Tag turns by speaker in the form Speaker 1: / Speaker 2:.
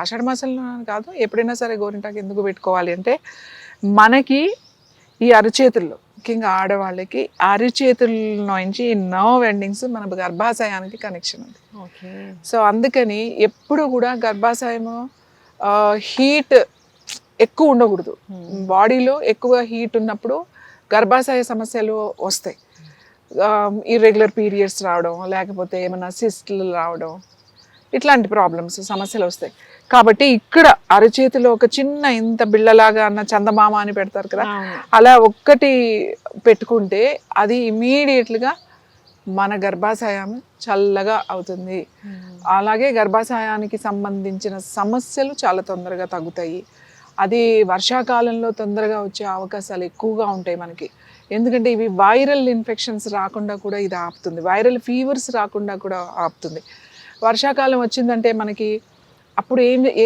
Speaker 1: ఆషాఢ మాసంలో కాదు, ఎప్పుడైనా సరే గోరింటాకు ఎందుకు పెట్టుకోవాలి అంటే మనకి ఈ అరచేతుల్లో, ముఖ్యంగా ఆడవాళ్ళకి అరిచేతుల్లోంచి ఈ నర్వ్ ఎండింగ్స్ మన గర్భాశయానికి కనెక్షన్ ఉంది.
Speaker 2: ఓకే.
Speaker 1: సో అందుకని ఎప్పుడు కూడా గర్భాశయము హీట్ ఎక్కువ ఉండకూడదు. బాడీలో ఎక్కువ హీట్ ఉన్నప్పుడు గర్భాశయ సమస్యలు వస్తాయి. ఇర్రెగ్యులర్ పీరియడ్స్ రావడం, లేకపోతే ఏమైనా సిస్ట్లు రావడం, ఇట్లాంటి ప్రాబ్లమ్స్ సమస్యలు వస్తాయి. కాబట్టి ఇక్కడ అరచేతిలో ఒక చిన్న ఇంత బిళ్ళలాగా అన్న చందమామ అని పెడతారు కదా, అలా ఒక్కటి పెట్టుకుంటే అది ఇమీడియట్గా మన గర్భాశయం చల్లగా అవుతుంది. అలాగే గర్భాశయానికి సంబంధించిన సమస్యలు చాలా తొందరగా తగ్గుతాయి. అది వర్షాకాలంలో తొందరగా వచ్చే అవకాశాలు ఎక్కువగా ఉంటాయి మనకి. ఎందుకంటే ఇవి వైరల్ ఇన్ఫెక్షన్స్ రాకుండా కూడా ఇది ఆపుతుంది, వైరల్ ఫీవర్స్ రాకుండా కూడా ఆపుతుంది. వర్షాకాలం వచ్చిందంటే మనకి అప్పుడు